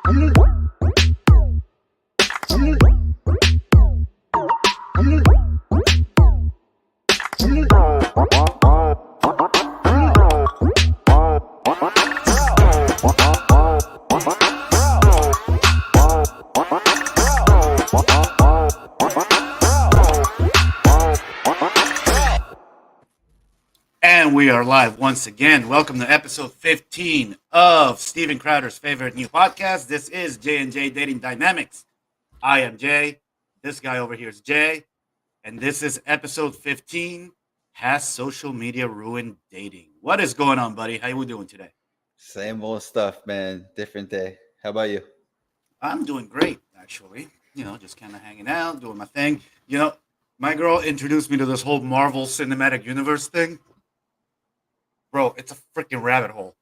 And we are live once again. Welcome to episode 15 of Steven Crowder's favorite new podcast. This is J&J Dating Dynamics. I am Jay. This guy over here is Jay. And this is episode 15, Has Social Media Ruined Dating? What is going on, buddy? How you doing today? Same old stuff, man. Different day. How about you? I'm doing great, actually. Just kind of hanging out, doing my thing. My girl introduced me to this whole Marvel Cinematic Universe thing. Bro, it's a freaking rabbit hole.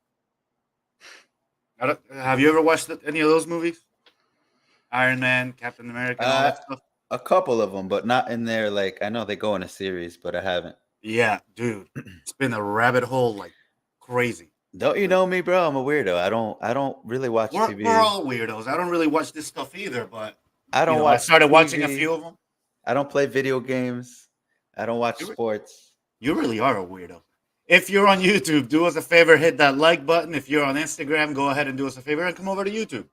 Have you ever watched any of those movies? Iron Man, Captain America, and all that stuff? A couple of them, but not in there. Like, I know they go in a series, but I haven't. Yeah, dude. It's been a rabbit hole like crazy. Don't you know me, bro? I'm a weirdo. I don't really watch TV. We're all weirdos. I don't really watch this stuff either, but I started TV. watching a few of them. I don't play video games. I don't watch sports. You really are a weirdo. If you're on YouTube, do us a favor, hit that like button. If you're on Instagram, go ahead and do us a favor and come over to YouTube.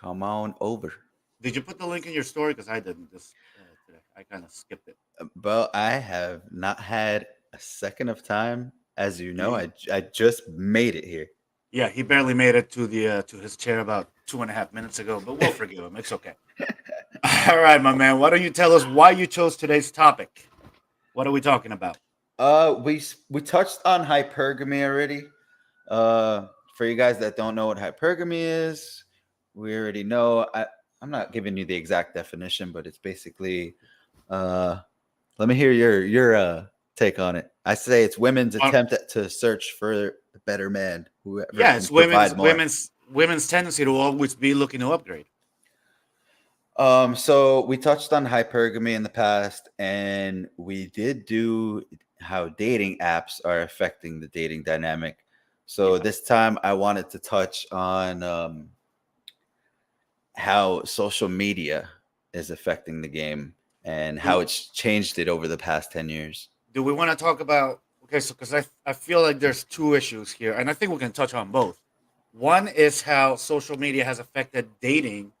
Come on over. Did you put the link in your story? Because I didn't this today. I kind of skipped it. Bro, I have not had a second of time. As you know, I just made it here. Yeah, he barely made it to the to his chair about 2.5 minutes ago, but we'll forgive him. It's okay. All right, my man. Why don't you tell us why you chose today's topic? What are we talking about? We touched on hypergamy already. For you guys that don't know what hypergamy is, we already know. I'm not giving you the exact definition, but it's basically. Let me hear your take on it. I say it's women's attempt to search for a better man. Yeah, it's women's tendency to always be looking to upgrade. So we touched on hypergamy in the past, and we did do how dating apps are affecting the dating dynamic. So this time I wanted to touch on how social media is affecting the game and how it's changed it over the past 10 years. Do we want to talk about, because I feel like there's two issues here, and I think we can touch on both. One is how social media has affected dating,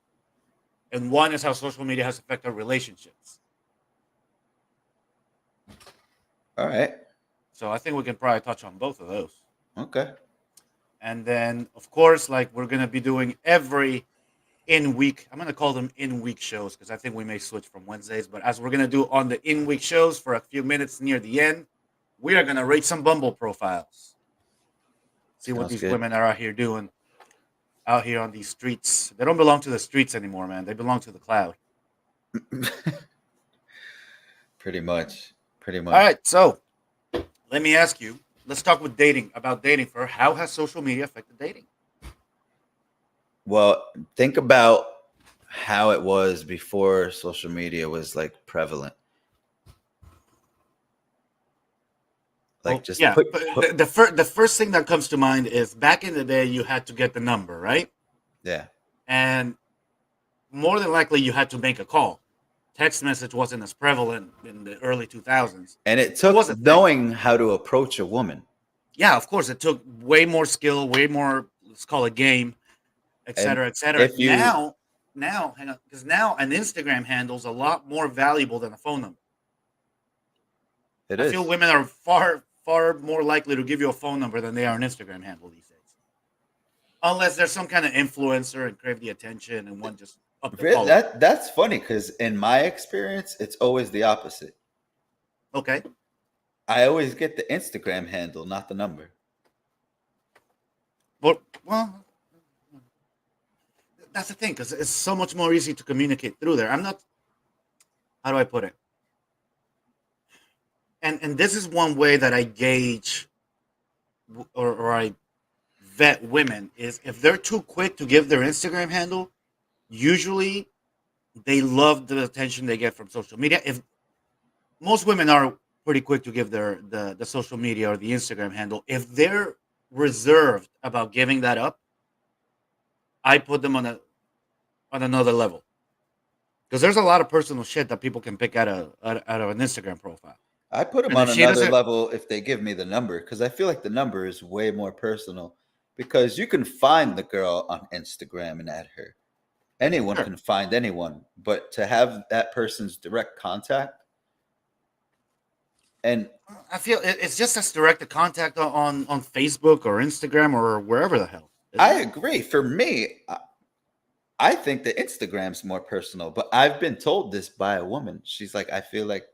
and one is how social media has affected relationships. All right. So I think we can probably touch on both of those. Okay. And then, of course, like we're going to be doing every in-week, I'm going to call them in-week shows because I think we may switch from Wednesdays. But as we're going to do on the in-week shows for a few minutes near the end, we are going to rate some Bumble profiles. See what these women are out here doing, out here on these streets. They don't belong to the streets anymore, man. They belong to the cloud. Pretty much. All right, so let me ask you. Let's talk about dating for how has social media affected dating? Well, think about how it was before social media was like prevalent. Like the first thing that comes to mind is back in the day you had to get the number, right? Yeah. And more than likely you had to make a call. Text message wasn't as prevalent in the early 2000s. And it took knowing how to approach a woman. Yeah, of course. It took way more skill, way more, let's call it game, et cetera, et cetera. Now, hang on, because now an Instagram handle is a lot more valuable than a phone number. I feel women are far more likely to give you a phone number than they are an Instagram handle these days. Unless there's some kind of influencer and crave the attention and one just up the really? That's funny because in my experience, it's always the opposite. Okay. I always get the Instagram handle, not the number. Well, that's the thing because it's so much more easy to communicate through there. I'm not. How do I put it? And this is one way that I gauge or I vet women is if they're too quick to give their Instagram handle, usually they love the attention they get from social media. If most women are pretty quick to give the social media or the Instagram handle, if they're reserved about giving that up, I put them on another level because there's a lot of personal shit that people can pick out of an Instagram profile. I put them And on if she another doesn't, level if they give me the number, because I feel like the number is way more personal. Because you can find the girl on Instagram and add her. Anyone sure. can find anyone, but to have that person's direct contact and I feel it's just as direct a contact on Facebook or Instagram or wherever the hell, isn't I it? agree. For me, I think that Instagram's more personal, but I've been told this by a woman. She's like, I feel like,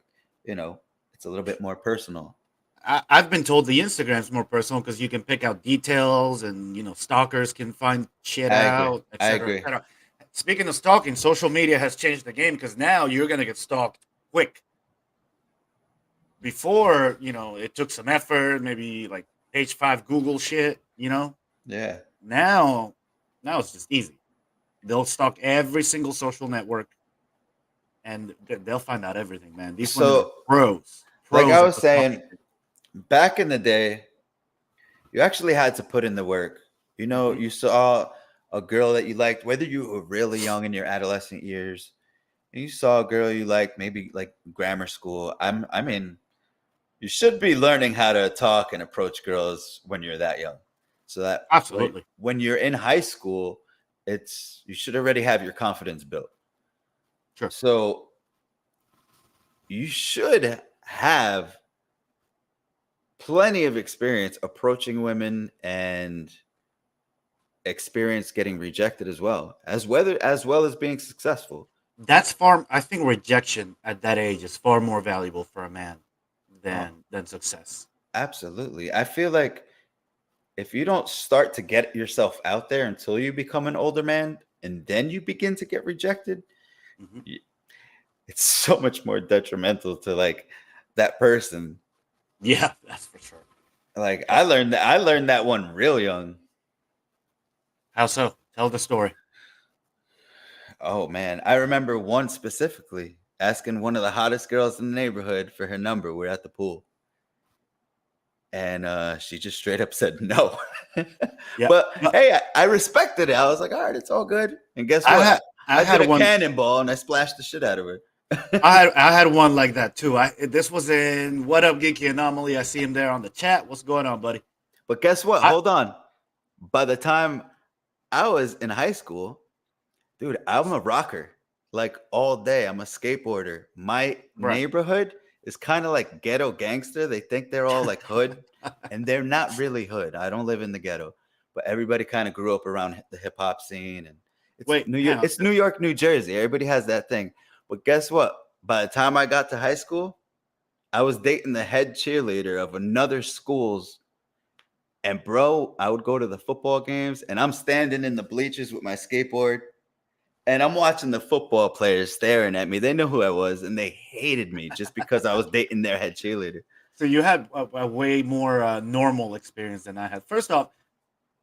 it's a little bit more personal. I've been told the Instagram's more personal because you can pick out details and stalkers can find shit I agree. out, I etc., agree. etc. Speaking of stalking, social media has changed the game because now you're gonna get stalked quick. Before, it took some effort, maybe like page five Google shit. Yeah. Now, now it's just easy. They'll stalk every single social network and they'll find out everything, man. These women are So, pros, like I pros at was the stalking. saying, back in the day, you actually had to put in the work. Mm-hmm. You saw a girl that you liked, whether you were really young in your adolescent years, and you saw a girl you liked, maybe like grammar school. I mean, you should be learning how to talk and approach girls when you're that young, so that Absolutely. when you're in high school, you should already have your confidence built. Sure. So you should have plenty of experience approaching women and experience getting rejected as well as being successful. I think rejection at that age is far more valuable for a man Oh, than success. absolutely. I feel like if you don't start to get yourself out there until you become an older man and then you begin to get rejected, Hmm. it's so much more detrimental to like that person. Yeah, that's for sure. Like I That's learned that I learned that one real young. how so. Tell the story. Oh man, I remember one specifically asking one of the hottest girls in the neighborhood for her number. We're at the pool. And she just straight up said no. Yeah, But no, hey, I respected it. I was like, all right, it's all good. And guess I what? had I I did had a one. cannonball and I splashed the shit out of her. I had one like that too. This was in What Up Geeky Anomaly. I see him there on the chat. What's going on, buddy? But guess what? I Hold on. By the time I was in high school, dude, I'm a rocker like all day. I'm a skateboarder. My Right. neighborhood is kind of like ghetto gangster. They think they're all like hood, and they're not really hood. I don't live in the ghetto, but everybody kind of grew up around the hip hop scene, and it's Wait, New York. hang on. It's New York, New Jersey. Everybody has that thing. But guess what? By the time I got to high school, I was dating the head cheerleader of another school's. And bro, I would go to the football games, and I'm standing in the bleachers with my skateboard, and I'm watching the football players staring at me. They know who I was, and they hated me just because I was dating their head cheerleader. So you had a way more normal experience than I had. First off,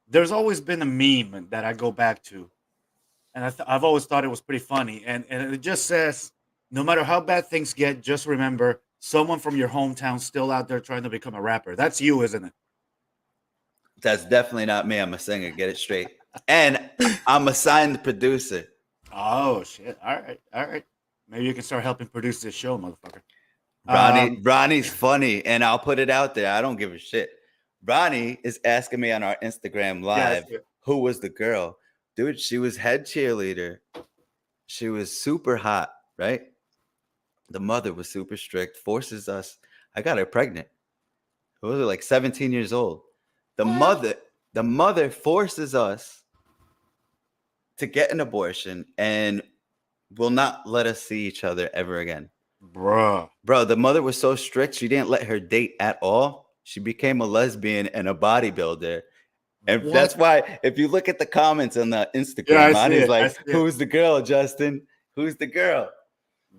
there's always been a meme that I go back to, and I've always thought it was pretty funny. And it just says, no matter how bad things get, just remember someone from your hometown still out there trying to become a rapper. That's you, isn't That's definitely not me. I'm a singer. Get it straight. And it? I'm a signed producer. Oh shit! All right, all right. Maybe you can start helping produce this show, motherfucker. Um, Ronnie's funny, and I'll put it out there. I don't give a shit. Ronnie is asking me on our Instagram yeah, live who was the girl. Dude, she was head cheerleader. She was super hot, right? The mother was super strict, forces us. I got her pregnant. I was like 17 years old. The what, mother, the mother forces us to get an abortion and will not let us see each other ever again. bruh? Bro, the mother was so strict, she didn't let her date at all. She became a lesbian and a bodybuilder. And What? that's why, if you look at the comments on the Yeah, Instagram, I see Ronnie's it. I like, see it. who's the girl, Justin? Who's the girl?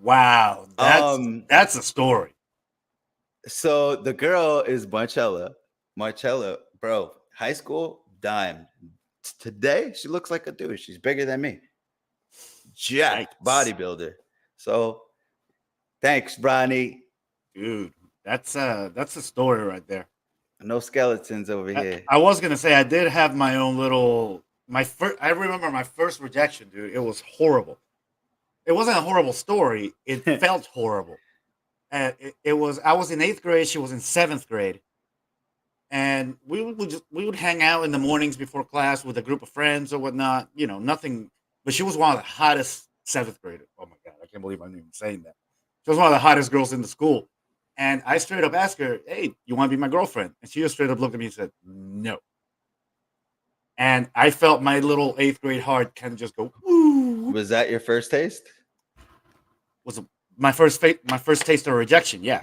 Wow, that's Um, that's a story. so the girl is Marcella. Marcella, bro, high school, dime. Today, she looks like a dude. She's bigger than me. Jacked Yikes, bodybuilder. So thanks, Ronnie. dude. That's a story right there. No skeletons over here. I was gonna say I did have my own little I remember my first rejection, dude. It was horrible. It wasn't a horrible story. It felt horrible. And it was. I was in 8th grade. She was in 7th grade, and we would hang out in the mornings before class with a group of friends or whatnot. You know, nothing. But she was one of the hottest 7th graders. Oh my god, I can't believe I'm even saying that. She was one of the hottest girls in the school. And I straight up asked her, "Hey, you want to be my girlfriend?" And she just straight up looked at me and said, "No." And I felt my little 8th grade heart kind of just go. Ooh. Was that your first taste? Was my first taste of rejection? Yeah,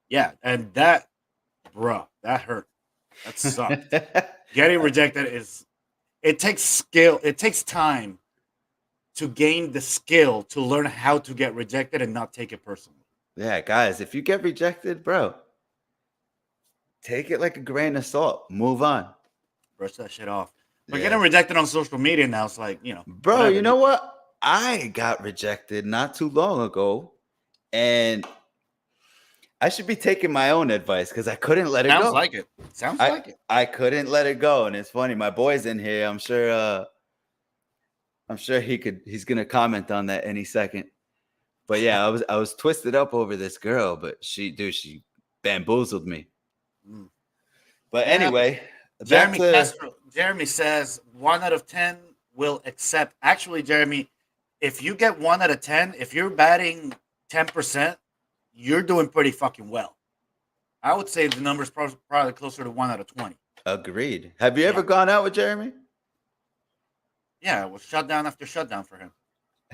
Yeah. And that, bruh, that hurt. That sucked. Getting rejected it takes skill. It takes time to gain the skill to learn how to get rejected and not take it personally. Yeah, guys, if you get rejected, bro, take it like a grain of salt. Move on. Brush that shit off. But getting rejected on social media now, it's like, bro, whatever. You know what? I got rejected not too long ago, and I should be taking my own advice because I couldn't let it go. Sounds like it. I couldn't let it go, and it's funny. My boy's in here. I'm sure he's gonna comment on that any second. But yeah, I was twisted up over this girl, but she bamboozled me. But anyway, Jeremy says 1 out of 10 will accept. Actually, Jeremy, if you get 1 out of 10, if you're batting 10%, you're doing pretty fucking well. I would say the number's probably closer to 1 out of 20. Agreed. Have you ever gone out with Jeremy? Yeah, it was shutdown after shutdown for him.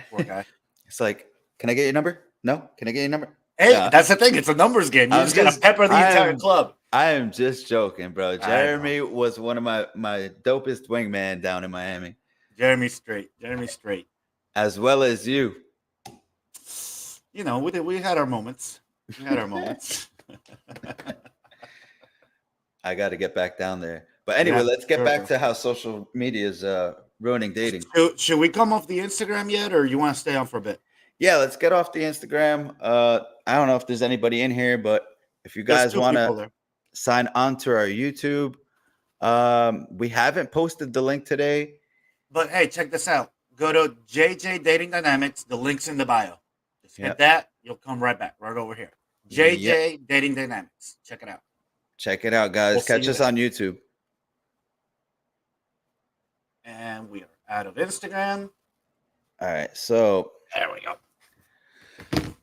Poor guy. It's like, can I get your number? No? Can I get your number? Hey, that's the thing. It's a numbers game. You just got to pepper the entire club. I am just joking, bro. Jeremy was one of my dopest wingman down in Miami. Jeremy's straight. As well as you. You know, we had our moments. I got to get back down there. But anyway, let's get back to how social media is ruining dating. Should we come off the Instagram yet, or you want to stay on for a bit? Yeah, let's get off the Instagram. I don't know if there's anybody in here, but if you guys want to sign on to our YouTube, we haven't posted the link today. But hey, check this out. Go to JJ Dating Dynamics. The link's in the bio. Just hit that. You'll come right back, right over here. JJ Dating Dynamics. Check it out. Check it out, guys. Catch us on YouTube. And we are out of Instagram. All right, so there we go.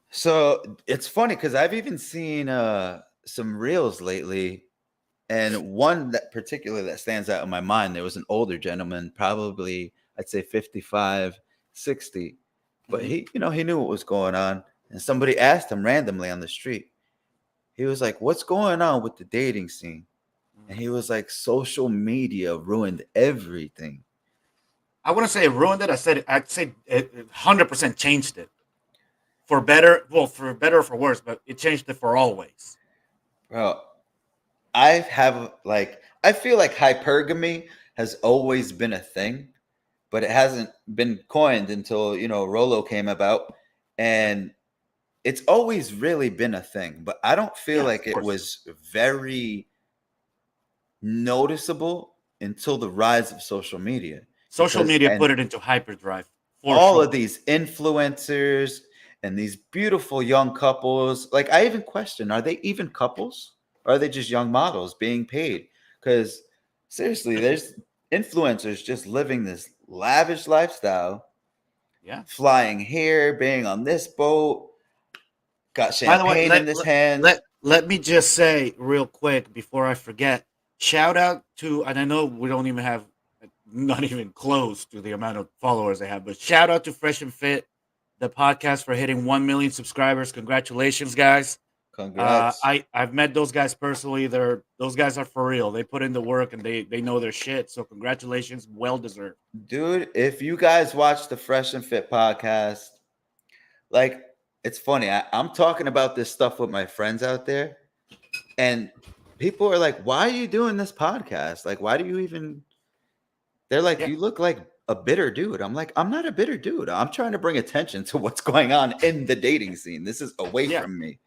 So it's funny because I've even seen some reels lately, and one that particularly that stands out in my mind. There was an older gentleman, probably I'd say 55, 60, but he knew what was going on, and somebody asked him randomly on the street. He was like, "What's going on with the dating scene?" And he was like, "Social media ruined everything." I wouldn't say it ruined it. I'd say it 100% changed it. For better, for better or for worse, but it changed it for always. Bro, I feel like hypergamy has always been a thing, but it hasn't been coined until, Rolo came about, and it's always really been a thing, but I don't feel like it was very noticeable until the rise of social media. Social media put it into hyperdrive. All of these influencers and these beautiful young couples, like I even question, are they even couples? Or are they just young models being paid? Because seriously, there's influencers just living this lavish lifestyle. Yeah. Flying here, being on this boat, got champagne in his hand. Let me just say real quick before I forget, shout out to, and I know we don't even have, not even close to the amount of followers they have, but shout out to Fresh and Fit, the podcast, for hitting 1 million subscribers. Congratulations, guys. Congrats. I've met those guys personally. Those guys are for real. They put in the work and they know their shit. So congratulations, well deserved. Dude, if you guys watch the Fresh and Fit podcast, like, it's funny. I'm talking about this stuff with my friends out there, and people are like, "Why are you doing this podcast? Like, why do you even?" They're like, "You look like a bitter dude." I'm like, "I'm not a bitter dude. I'm trying to bring attention to what's going on in the dating scene. This is away from me."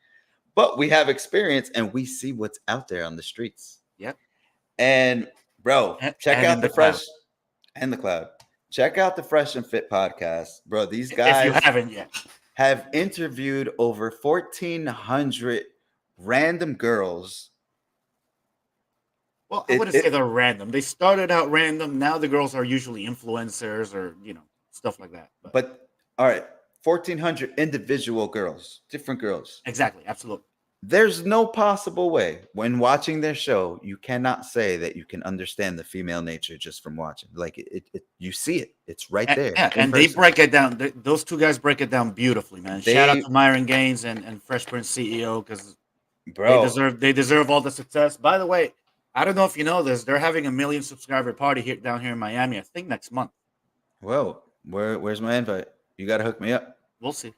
But we have experience and we see what's out there on the streets. Yep. And bro, check out the Fresh. and the Cloud. Check out the Fresh and Fit podcast, bro. These If you guys haven't yet. have interviewed over 1,400 random girls. Well, I wouldn't say they're random. They started out random. Now the girls are usually influencers or stuff like that. But all right, 1,400 individual girls, different girls. Exactly, absolutely. There's no possible way when watching their show you cannot say that you can understand the female nature just from watching. Like you see it. It's right there. Yeah, and they break it down. Those two guys break it down beautifully, man. Shout out to Myron Gaines and Fresh Prince CEO because they deserve all the success. By the way, I don't know if you know this. They're having a 1 million subscriber party down here in Miami. I think next month. Well, where's my invite? You got to hook me up. We'll see.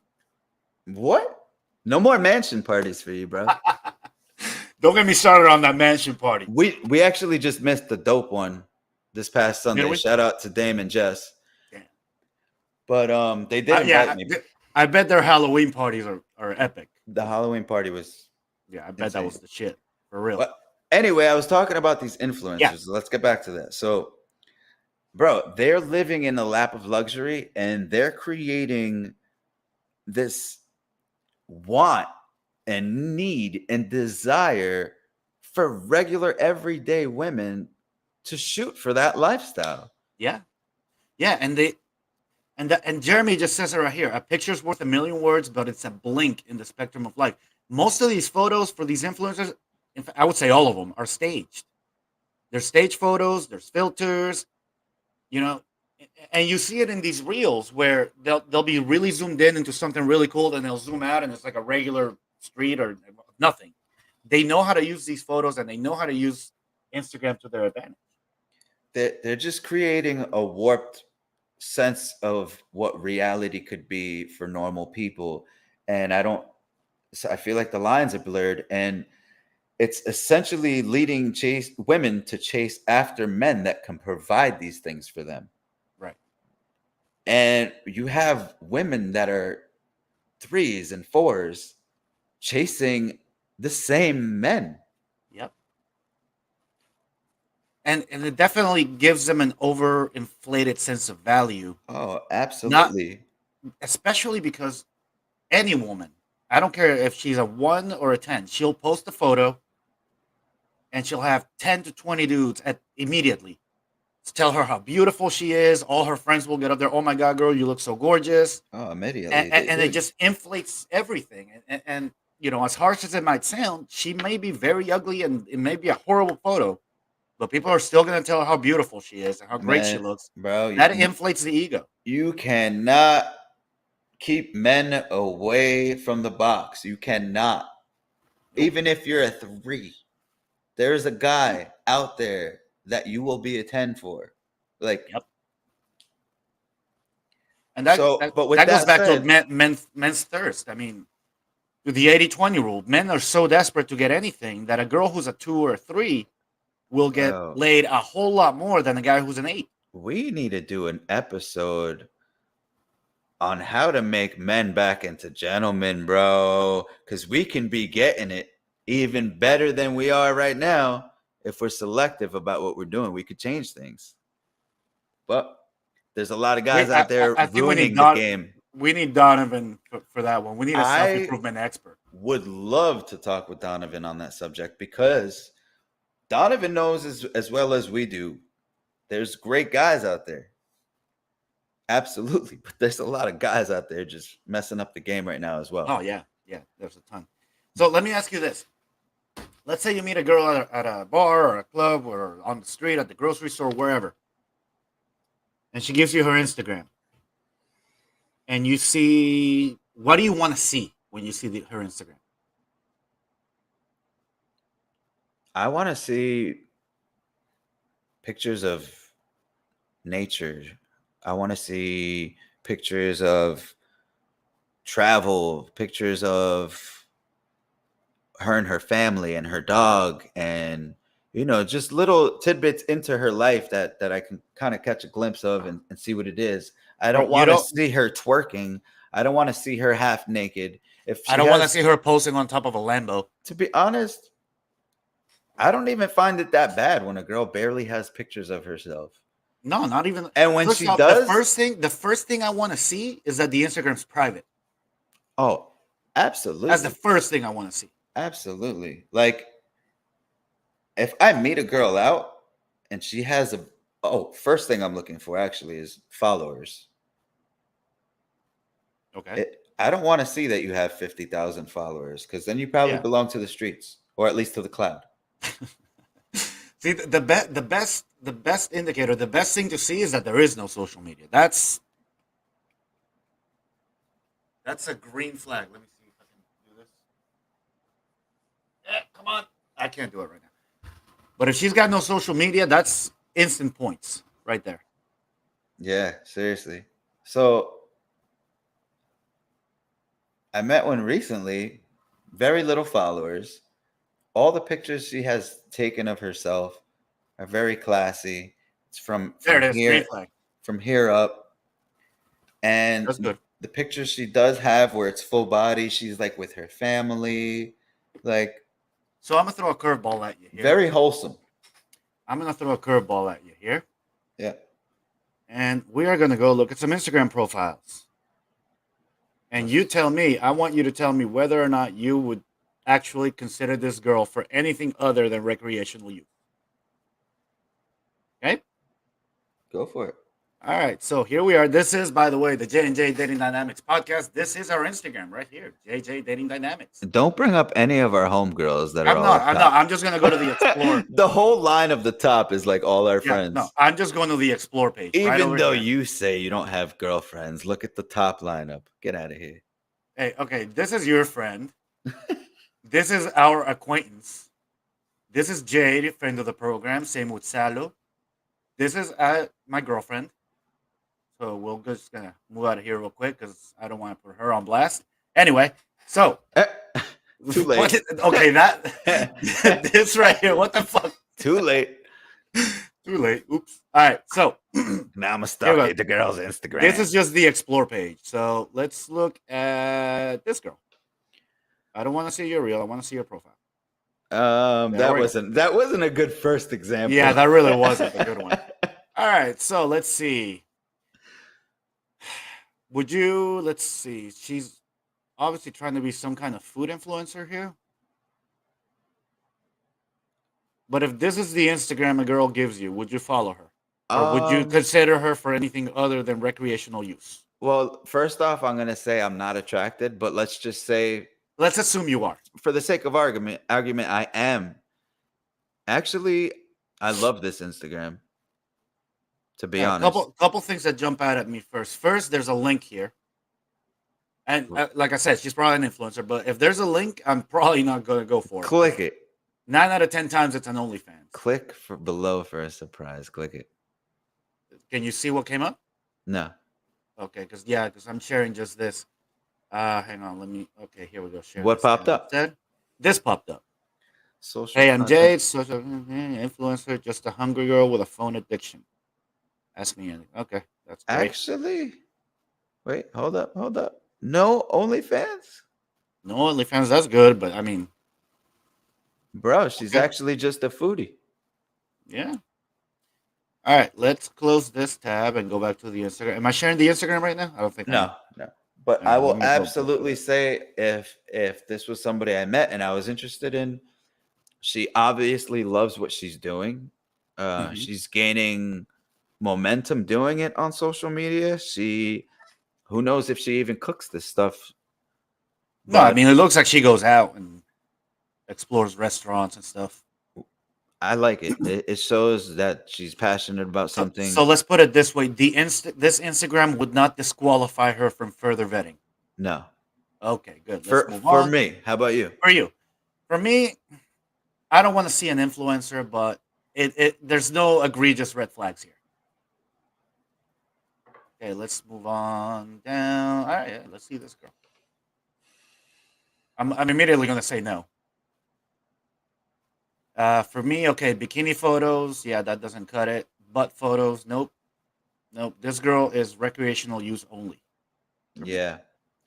What? No more mansion parties for you, bro. Don't get me started on that mansion party. We actually just missed the dope one this past Sunday. Shout out to Dame and Jess. Damn. But they did invite me. I bet their Halloween parties are epic. The Halloween party was I bet that was the shit. For real. But anyway, I was talking about these influencers. Yeah. Let's get back to that. So, bro, they're living in the lap of luxury and they're creating this want and need and desire for regular everyday women to shoot for that lifestyle. Yeah. And Jeremy just says it right here. A picture's worth 1,000,000 words, but it's a blink in the spectrum of life. Most of these photos for these influencers, in fact, I would say all of them, are staged. They're stage photos, there's filters, and you see it in these reels where they'll be really zoomed in into something really cool, and they'll zoom out and it's like a regular street or nothing. They know how to use these photos and they know how to use Instagram to their advantage. They're just creating a warped sense of what reality could be for normal people. And I feel like the lines are blurred, and it's essentially leading women to chase after men that can provide these things for them. Right. And you have women that are 3s and 4s chasing the same men. Yep. And it definitely gives them an overinflated sense of value. Oh, absolutely. Especially because any woman, I don't care if she's a 1 or a 10, she'll post a photo and she'll have 10 to 20 dudes immediately to tell her how beautiful she is. All her friends will get up there. Oh my God, girl, you look so gorgeous. Oh, immediately. And it just inflates everything. And as harsh as it might sound, she may be very ugly and it may be a horrible photo, but people are still going to tell her how beautiful she is and how great she looks. Bro, that inflates the ego. You cannot keep men away from the box. You cannot. Even if you're a 3, there's a guy out there that you will be a 10 for. Like, yep. And that goes back to men's thirst. I mean, with the 80-20 rule, men are so desperate to get anything that a girl who's a 2 or a 3 will get laid a whole lot more than a guy who's an 8. We need to do an episode on how to make men back into gentlemen, bro. Because we can be getting it even better than we are right now. If we're selective about what we're doing, we could change things. But there's a lot of guys out there ruining the game. We need Donovan for that one. We need a self-improvement expert. Would love to talk with Donovan on that subject because Donovan knows as well as we do. There's great guys out there. Absolutely. But there's a lot of guys out there just messing up the game right now as well. Oh, yeah. Yeah, there's a ton. So let me ask you this. Let's say you meet a girl at a bar or a club or on the street, at the grocery store, wherever. And she gives you her Instagram. And you see, what do you want to see when you see her Instagram? I want to see pictures of nature. I want to see pictures of travel, pictures of her and her family and her dog, and just little tidbits into her life that I can kind of catch a glimpse of and see what it is. I don't want to see her twerking. I don't want to see her half naked. I don't want to see her posing on top of a Lambo. To be honest, I don't even find it that bad when a girl barely has pictures of herself. No, not even. And when First she off, does, the first thing I want to see is that the Instagram's private. oh, That's the absolutely, first thing I want to see. absolutely. Like if I meet a girl out and she has a first thing I'm looking for actually is followers. Okay. I don't want to see that you have 50,000 followers because then you probably Yeah. belong to the streets or at least to the cloud. See, the best indicator, the best thing to see is that there is no social media. That's a green flag. Let me see if I can do this. Yeah, come on. I can't do it right now. But if she's got no social media, that's instant points right there. Yeah, seriously. So I met one recently, very little followers. All the pictures she has taken of herself are very classy. It's There it is, green flag. from here up. And That's good. the pictures she does have where it's full body, she's like with her family, like So I'm gonna throw a curveball at you here. very wholesome. I'm gonna throw a curveball at you here, Yeah. and we are gonna go look at some Instagram profiles. And you tell me. I want you to tell me whether or not you would actually consider this girl for anything other than recreational use. Okay. Go for it. All right, so here we are. This is, by the way, the J&J Dating Dynamics podcast. This is our Instagram right here, JJ Dating Dynamics. Don't bring up any of our homegirls that are I'm not. I'm just going to go to the Explore. The whole line of the top is like all our friends. No, I'm just going to the Explore page. Even right though here. you say you don't have girlfriends, look at the top lineup. Get out of here. Hey, okay, this is your friend. This is our acquaintance. This is Jade, friend of the program. Same with Salo. This is my girlfriend. So we're just gonna move out of here real quick because I don't want to put her on blast. Anyway, so too late. Okay, this right here. What the fuck? Too late. Too late. Oops. All right. So now I'm a stalk the girl's Instagram. This is just the Explore page. So let's look at this girl. I don't want to see your reel. I want to see your profile. That wasn't a good first example. Yeah, that really wasn't a good one. All right. So let's see. Let's see. She's obviously trying to be some kind of food influencer here. But if this is the Instagram a girl gives you, would you follow her? Or would you consider her for anything other than recreational use? Well, first off, I'm going to say I'm not attracted, but let's just say... Let's assume you are. For the sake of argument, I am. Actually, I love this Instagram. To be honest, couple things that jump out at me first. First, there's a link here, and like I said, she's probably an influencer. But if there's a link, I'm probably not going to go for it. Click it. 9 out of 10 times, it's an OnlyFans. Click below for a surprise. Click it. Can you see what came up? No. Okay, because I'm sharing just this. Hang on, let me. Okay, here we go. Share. What popped up? This popped up. Social hey, I'm Jade, social influencer, just a hungry girl with a phone addiction. Ask me anything. Okay, that's great. Actually, wait, hold up. No OnlyFans? No OnlyFans, that's good, but I mean, bro, she's actually just a foodie. Yeah. All right, let's close this tab and go back to the Instagram. Am I sharing the Instagram right now? I don't think. No. But I will absolutely say if this was somebody I met and I was interested in, she obviously loves what she's doing. She's gaining momentum doing it on social media. Who knows if she even cooks this stuff. No, I mean, it looks like she goes out and explores restaurants and stuff. I like it. It shows that she's passionate about something. So let's put it this way: this Instagram would not disqualify her from further vetting. No. Okay, good. For me, how about you? For you, for me, I don't want to see an influencer, but there's no egregious red flags here. Okay, let's move on down. All right, yeah, let's see this girl. I'm immediately going to say no. For me, okay, bikini photos, yeah, that doesn't cut it. Butt photos, nope. This girl is recreational use only. Yeah,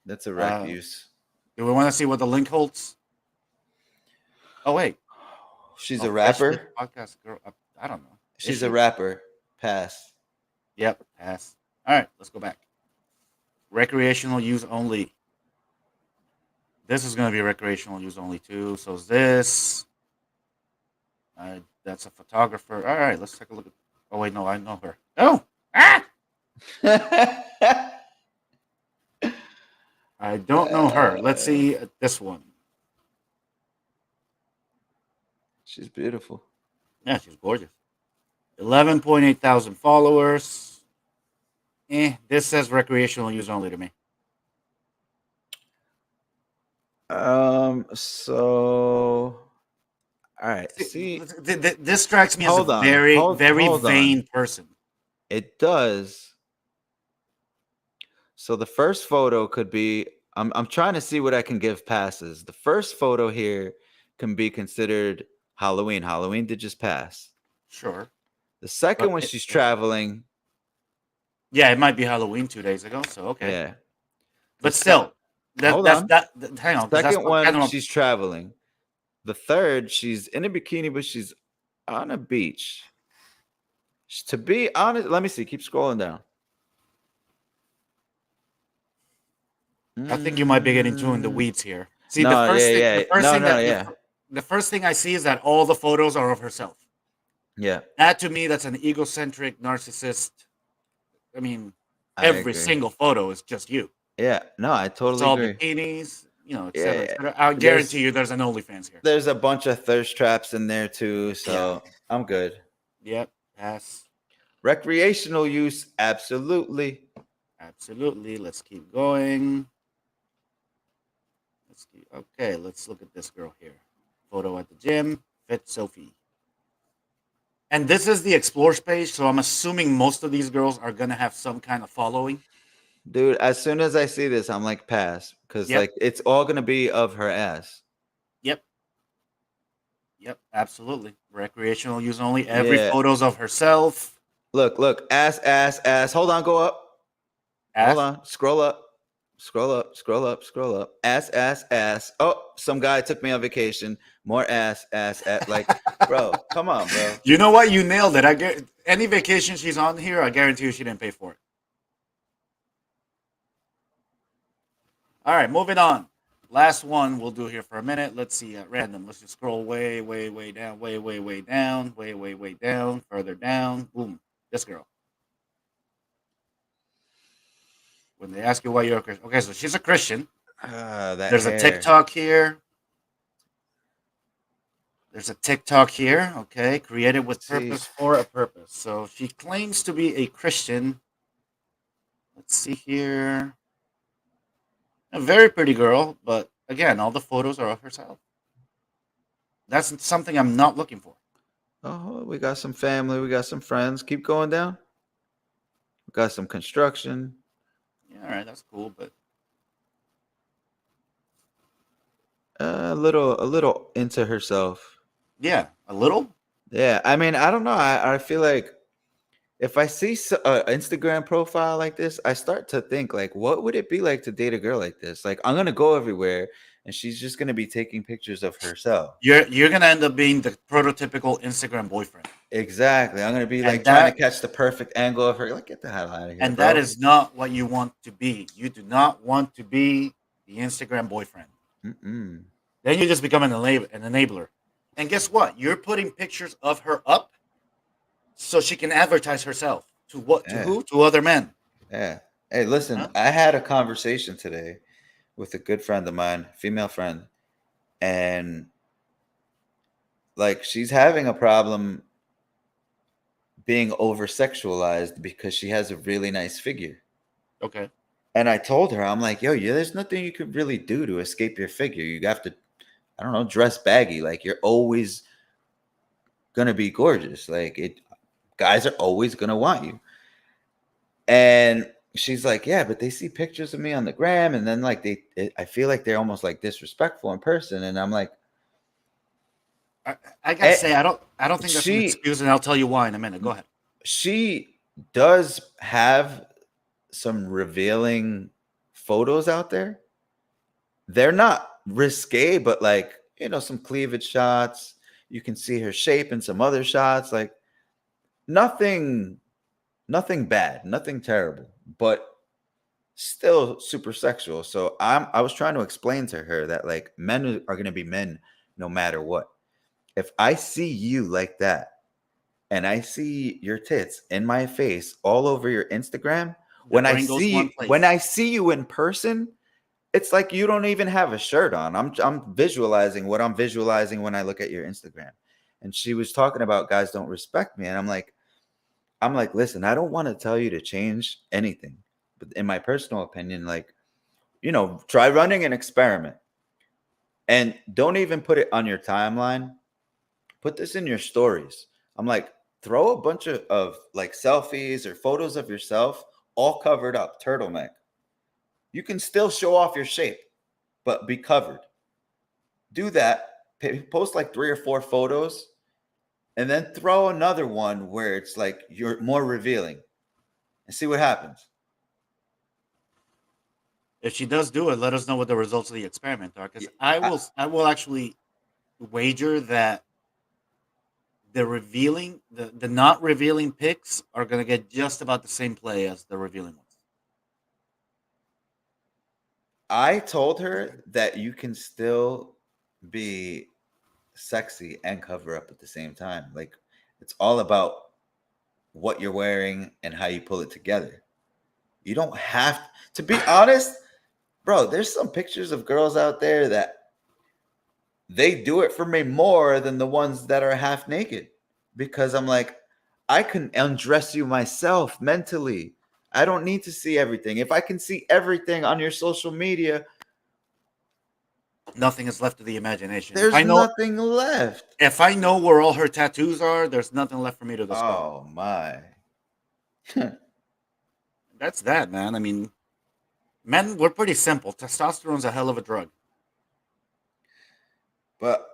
that's a rec use. Do we want to see what the link holds? Oh wait, she's a rapper. Podcast girl, I don't know. She's a rapper. Pass. Yep, pass. All right, let's go back. Recreational use only. This is going to be recreational use only too. So is this. That's a photographer. All right, let's take a look at. Oh wait, no, I know her. Oh, ah! I don't know her. Let's see this one. She's beautiful. Yeah, she's gorgeous. 11.8 thousand followers. This says recreational use only to me. So all right. See, this strikes me as a hold on. very, very Hold vain on. person. It does. So the first photo could be. I'm trying to see what I can give passes. The first photo here can be considered Halloween. Halloween did just pass. Sure. The second one, she's traveling. Yeah, it might be Halloween 2 days ago. So okay. Yeah. But still, hold on. Hang on. Second one, she's traveling. The third, she's in a bikini, but she's on a beach. To be honest, let me see. Keep scrolling down. I think you might be getting too in the weeds here. See, no, the first thing I see is that all the photos are of herself. Yeah. That to me, that's an egocentric narcissist. I mean, every single photo is just you. Yeah. No, I totally agree. It's all bikinis, et cetera. I guarantee you there's an OnlyFans here. There's a bunch of thirst traps in there too, so I'm good. Yep, pass. Recreational use, absolutely. Absolutely. Let's keep going. Okay, let's look at this girl here. Photo at the gym, fit Sophie. And this is the explore page, so I'm assuming most of these girls are gonna have some kind of following. Dude, as soon as I see this, I'm like pass. Because like it's all gonna be of her ass. Yep, absolutely. Recreational use only. Every photos of herself. Look, ass. Hold on, go up. Ass? Hold on, scroll up. Ass. Oh, some guy took me on vacation. More ass. Like, bro, come on, bro. You know what? You nailed it. I get any vacation she's on here. I guarantee you she didn't pay for it. All right, moving on. Last one we'll do here for a minute. Let's see at random. Let's just scroll way down, way down, further down. Boom. This girl. When they ask you why you're a Christian. Okay, so she's a Christian. There's a TikTok here. Okay, created with purpose for a purpose. So she claims to be a Christian. Let's see here. A very pretty girl, but again, all the photos are of herself. That's something I'm not looking for. Oh, we got some family. We got some friends. Keep going down. We got some construction. Yeah, all right, that's cool, but a little into herself. Yeah, a little. Yeah, I mean, I don't know. I feel like if I see an Instagram profile like this, I start to think like, what would it be like to date a girl like this? Like, I'm gonna go everywhere, and she's just gonna be taking pictures of herself. You're gonna end up being the prototypical Instagram boyfriend. Exactly. I'm gonna be like trying to catch the perfect angle of her. Like, get the hell out of here. And bro. That is not what you want to be. You do not want to be the Instagram boyfriend. Mm-mm. Then you just become an enabler. And guess what? You're putting pictures of her up so she can advertise herself to what? To who? To other men. Yeah. Hey, listen. I had a conversation today with a good friend of mine, female friend, and like she's having a problem being over sexualized because she has a really nice figure. Okay. And I told her, I'm like, yo, there's nothing you could really do to escape your figure. You have to, I don't know, dress baggy. Like you're always gonna be gorgeous. Like guys are always gonna want you. And she's like, yeah, but they see pictures of me on the gram, and then like I feel like they're almost like disrespectful in person. And I'm like, I gotta say, I don't think that's an excuse, and I'll tell you why in a minute. Go ahead. She does have some revealing photos out there. They're not risque, but like, some cleavage shots. You can see her shape in some other shots. Like nothing Nothing bad, nothing terrible, but still super sexual. So I was trying to explain to her that like men are going to be men no matter what. If I see you like that and I see your tits in my face all over your Instagram, The brain goes one when place. I see you in person, it's like you don't even have a shirt on. I'm visualizing what I'm visualizing when I look at your Instagram. And she was talking about guys don't respect me, and I'm like, listen, I don't want to tell you to change anything, but in my personal opinion, like, try running an experiment and don't even put it on your timeline. Put this in your stories. I'm like, throw a bunch of like selfies or photos of yourself all covered up, turtleneck. You can still show off your shape, but be covered. Do that. Post like 3 or 4 photos, and then throw another one where it's like you're more revealing, and see what happens. If she does do it, let us know what the results of the experiment are, because Yeah, I will actually wager that the not revealing pics are going to get just about the same play as the revealing ones. I told her that you can still be sexy and cover up at the same time. Like, it's all about what you're wearing and how you pull it together. You don't have to be honest, bro. There's some pictures of girls out there that they do it for me more than the ones that are half naked, because I'm like, I can undress you myself mentally. I don't need to see everything. If I can see everything on your social media, Nothing is left to the imagination. If there's I know nothing left. if I know where all her tattoos are, there's nothing left for me to discover. Oh my. That's that, man. I mean, men, we're pretty simple. Testosterone's a hell of a drug. But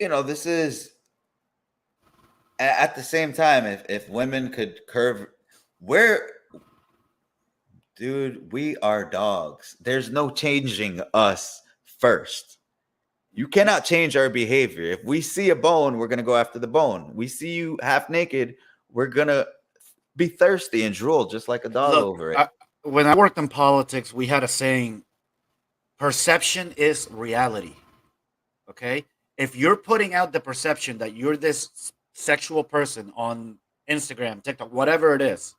this is at the same time, if women could curve, where, dude, we are dogs. There's no changing us first. You cannot change our behavior. If we see a bone, we're gonna go after the bone. We see you half naked, we're gonna be thirsty and drool just like a dog Look, over it. when I worked in politics, we had a saying: perception is reality. Okay, if you're putting out the perception that you're this sexual person on Instagram, TikTok, whatever it is,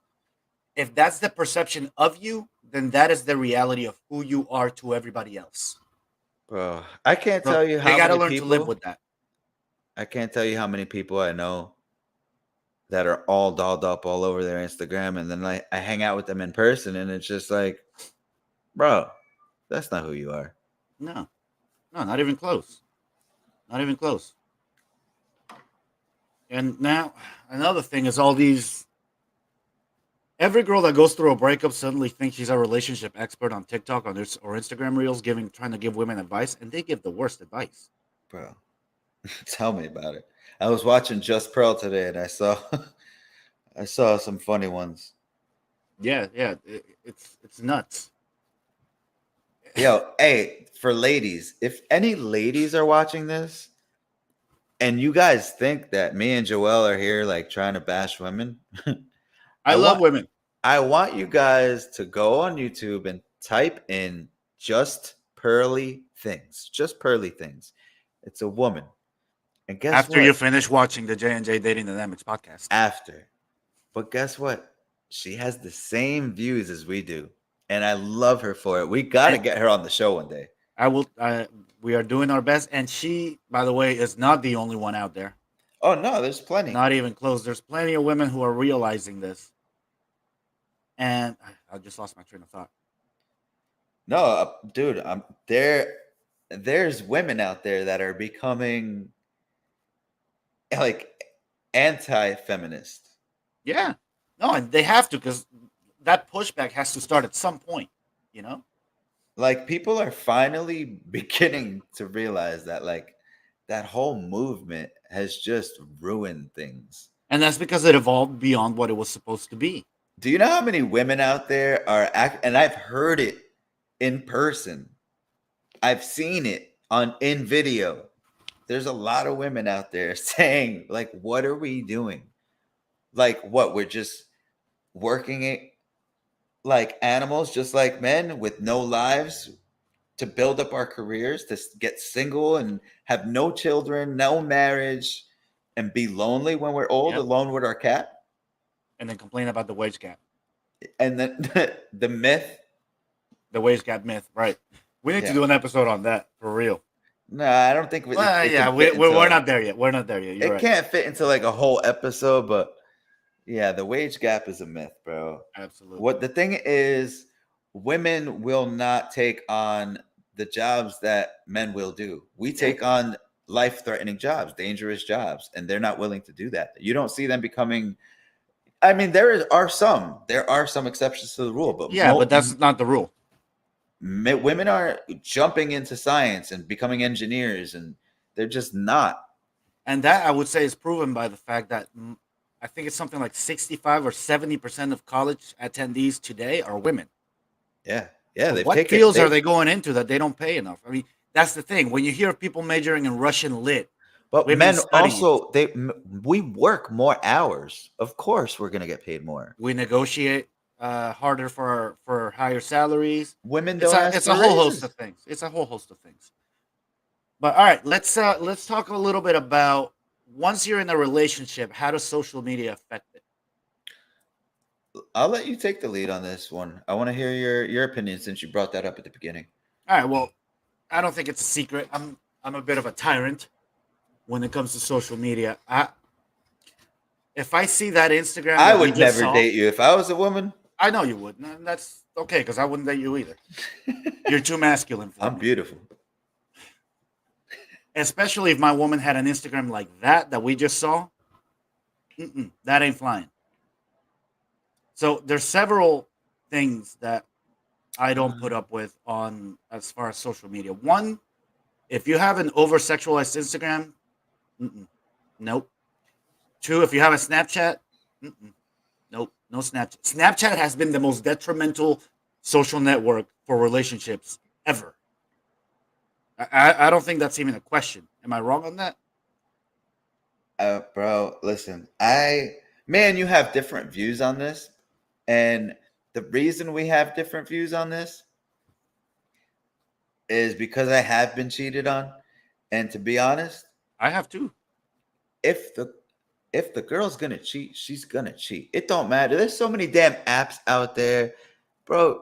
if that's the perception of you, then that is the reality of who you are to everybody else. Bro, I can't So tell you they how got to many learn to live people. with that. I can't tell you how many people I know that are all dolled up all over their Instagram, and then I hang out with them in person, and it's just like, bro, that's not who you are. No, no, not even close. Not even close. And now another thing is all these. Every girl that goes through a breakup suddenly thinks she's a relationship expert on TikTok or Instagram Reels, trying to give women advice, and they give the worst advice. Bro, tell me about it. I was watching Just Pearl today, and I saw I saw some funny ones. Yeah, yeah, it's nuts. Yo, hey, for ladies, if any ladies are watching this and you guys think that me and Joel are here like trying to bash women, I I love want women. I want you guys to go on YouTube and type in just pearly things. Just pearly things. It's a woman. And guess After you what? finish watching the J&J Dating Dynamics podcast, After. But guess what? She has the same views as we do. And I love her for it. We got to and get her on the show one day. I will. We are doing our best, and she, by the way, is not the only one out there. Oh, no, there's plenty. Not even close. There's plenty of women who are realizing this, and I just lost my train of thought. No, dude, there's women out there that are becoming like anti-feminist. Yeah, no, and they have to, because that pushback has to start at some point. You know, Like, people are finally beginning to realize that like that whole movement has just ruined things. and that's because it evolved beyond what it was supposed to be. Do you know how many women out there and I've heard it in person. I've seen it in video. There's a lot of women out there saying like, what are we doing? Like, what, we're just working like animals, just like men, with no lives, to build up our careers, to get single and have no children, no marriage, and be lonely when we're old, alone with our cat, and then complain about the wage gap. And then the myth, the wage gap myth, right? We need to do an episode on that for real. No, I don't think. We're not there yet. We're not there yet. You're it can't fit into like a whole episode, but yeah, the wage gap is a myth, bro. Absolutely. What the thing is, women will not take on the jobs that men will do. We take on life-threatening jobs, dangerous jobs, and they're not willing to do that. You don't see them becoming. I mean, there are some exceptions to the rule, but but that's not the rule. Women are jumping into science and becoming engineers, and they're just not. And that, I would say, is proven by the fact that I think it's something like 65 or 70% of college attendees today are women. Yeah. What fields are they going into that they don't pay enough? I mean, that's the thing. When you hear people majoring in Russian lit, but men also, we work more hours. Of course, we're gonna get paid more. We negotiate harder for higher salaries. Women don't. It's a whole host of things. It's a whole host of things. But all right, let's talk a little bit about, once you're in a relationship, how does social media affect it? I'll let you take the lead on this one. I want to hear your opinion, since you brought that up at the beginning. All right. Well, I don't think it's a secret. I'm a bit of a tyrant when it comes to social media. If I see that Instagram, I would never date you if I was a woman. I know you would. And that's okay, because I wouldn't date you either. You're too masculine for me. I'm beautiful. Especially if my woman had an Instagram like that we just saw. That ain't flying. So there's several things that I don't put up with on as far as social media. One, if you have an over-sexualized Instagram, nope. Two, if you have a Snapchat, nope, no Snapchat. Snapchat has been the most detrimental social network for relationships ever. I don't think that's even a question. Am I wrong on that? Bro, listen. You have different views on this. And the reason we have different views on this is because I have been cheated on. And to be honest, I have too. If the girl's gonna cheat, she's gonna cheat. It don't matter. There's so many damn apps out there, bro.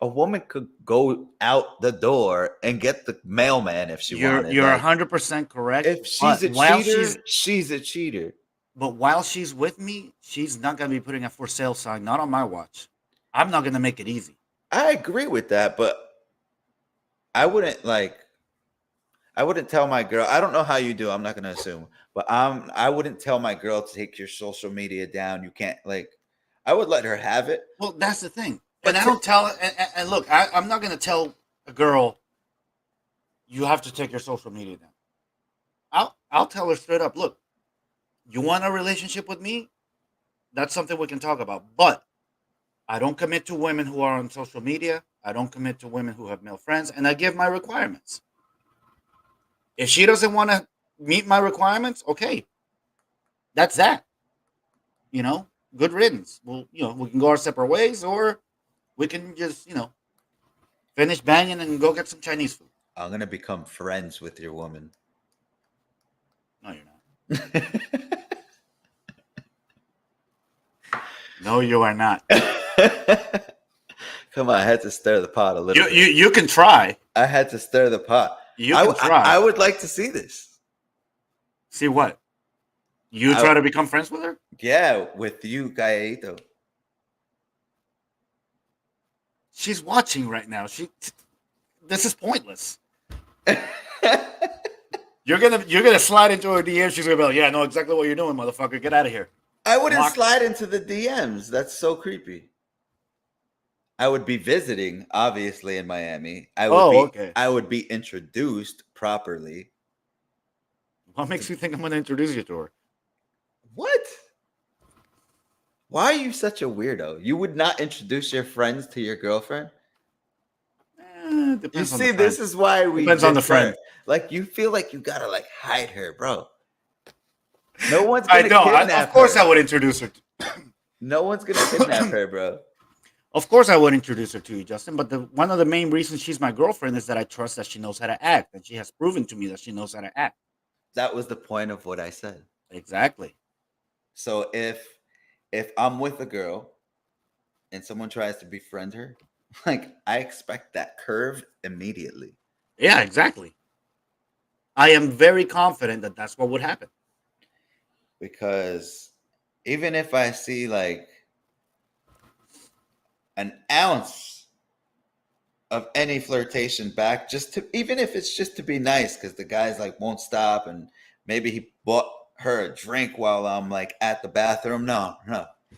A woman could go out the door and get the mailman if she wanted. You're 100% correct. If she's a cheater, she's a cheater. But while she's with me, she's not going to be putting a for sale sign, not on my watch. I'm not going to make it easy. I agree with that, but I wouldn't tell my girl. I don't know how you do. I'm not going to assume, but I wouldn't tell my girl to take your social media down. You can't, I would let her have it. Well, that's the thing. But I don't tell, and look, I'm not going to tell a girl, you have to take your social media down. I'll tell her straight up, look, you want a relationship with me? That's something we can talk about. But I don't commit to women who are on social media. I don't commit to women who have male friends. And I give my requirements. If she doesn't want to meet my requirements, okay. That's that. Good riddance. We can go our separate ways, or we can just, finish banging and go get some Chinese food. I'm going to become friends with your woman. No, you're not. No, you are not. Come on, I had to stir the pot a little bit. You can try. I had to stir the pot. You can try. I would like to see this. See what? You try to become friends with her? Yeah, with you, Galleto. She's watching right now. This is pointless. You're gonna slide into her DMs. She's gonna be like, "Yeah, I know exactly what you're doing, motherfucker. Get out of here." I wouldn't slide into the DMs. That's so creepy. I would be visiting, obviously, in Miami. I would be introduced properly. What makes you think I'm gonna introduce you to her? What? Why are you such a weirdo? You would not introduce your friends to your girlfriend? You see, this is why we depends on the friend. You feel like you gotta hide her, bro. No one's gonna kidnap Of course, her. I would introduce her. No one's gonna kidnap her, bro. Of course, I would introduce her to you, Justin. But one of the main reasons she's my girlfriend is that I trust that she knows how to act, and she has proven to me that she knows how to act. That was the point of what I said. Exactly. So if I'm with a girl and someone tries to befriend her, like I expect that curve immediately. Yeah, exactly. I am very confident that that's what would happen. Because even if I see like an ounce of any flirtation back, just to, even if it's just to be nice, because the guy's like won't stop, and maybe he bought her a drink while I'm like at the bathroom. No,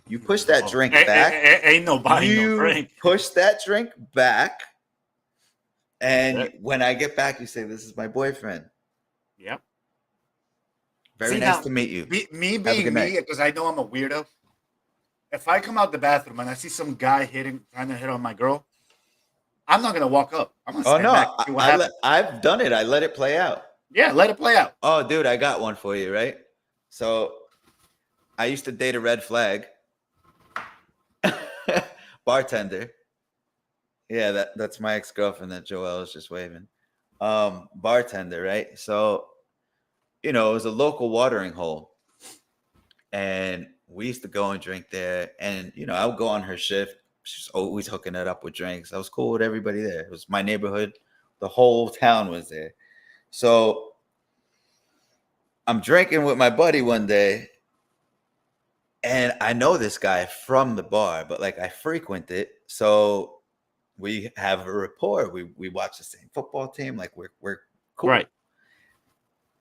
you push that drink back. Ain't nobody no drink. Push that drink back, and when I get back, you say, "This is my boyfriend." Yep. Very nice to meet you. Me being me, because I know I'm a weirdo. If I come out the bathroom and I see some guy trying to hit on my girl, I'm not gonna walk up. I'm gonna stand back and see what happens. I've done it. I let it play out. Yeah, let it play out. Oh, dude, I got one for you, right? So I used to date a red flag bartender. Yeah, that's my ex-girlfriend that Joelle is just waving. Bartender, right? So, it was a local watering hole. And we used to go and drink there. And, I would go on her shift. She's always hooking it up with drinks. I was cool with everybody there. It was my neighborhood. The whole town was there. So I'm drinking with my buddy one day. And I know this guy from the bar, but like I frequent it. So we have a rapport. We watch the same football team. Like we're cool. Right.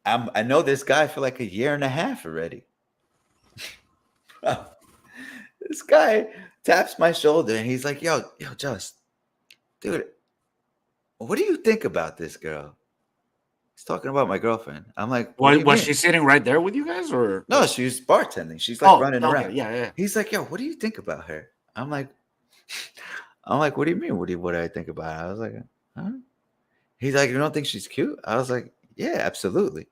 I know this guy for like a year and a half already. This guy taps my shoulder and he's like, yo, Just, dude, what do you think about this girl? He's talking about my girlfriend. I'm like, was she sitting right there with you guys, or no? She's bartending. She's like running around. Yeah. He's like, yo, what do you think about her? I'm like, what do you mean? What do I think about her? I was like, huh? He's like, you don't think she's cute? I was like, yeah, absolutely.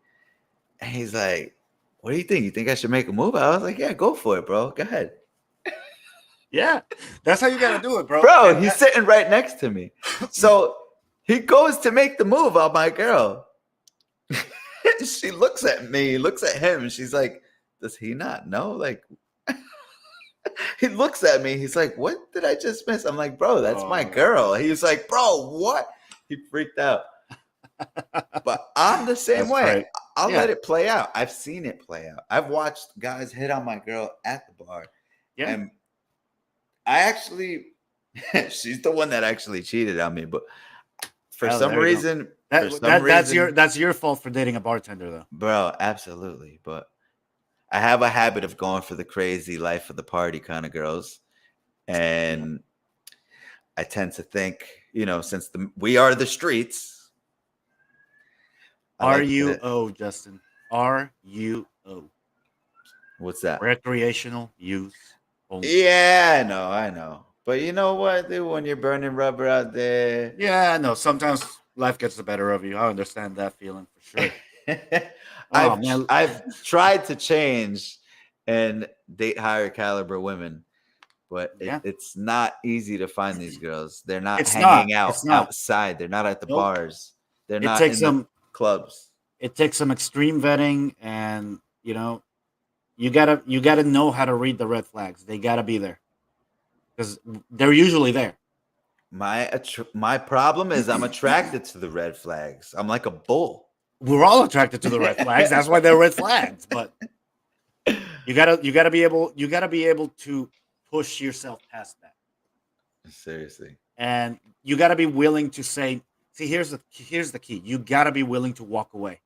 And he's like, what do you think? You think I should make a move? I was like, yeah, go for it, bro. Go ahead. Yeah, that's how you gotta do it, bro. Bro, he's sitting right next to me. So he goes to make the move on my girl. She looks at me, looks at him, and she's like, does he not know? Like, he looks at me. He's like, what did I just miss? I'm like, bro, that's my girl. He was like, bro, what? He freaked out. But I'm the same way. Great. I'll let it play out. I've seen it play out. I've watched guys hit on my girl at the bar. Yeah. And I actually, she's the one that actually cheated on me. But for some reason, that's your fault for dating a bartender, though. Bro, absolutely. But I have a habit of going for the crazy life of the party kind of girls. And I tend to think, since we are the streets. RUO, Justin. RUO. What's that? Recreational use only. Yeah, I know. But you know what, dude? When you're burning rubber out there. Yeah, I know. Sometimes life gets the better of you. I understand that feeling for sure. I've tried to change and date higher caliber women, but it's not easy to find these girls. They're not hanging out outside. They're not at the bars. They're not in the clubs. It takes some extreme vetting, and you gotta know how to read the red flags. They gotta be there because they're usually there. My problem is I'm attracted to the red flags. I'm like a bull. We're all attracted to the red flags. That's why they're red flags. But you gotta be able to push yourself past that. Seriously. And you gotta be willing to say, see, here's the key. You gotta be willing to walk away.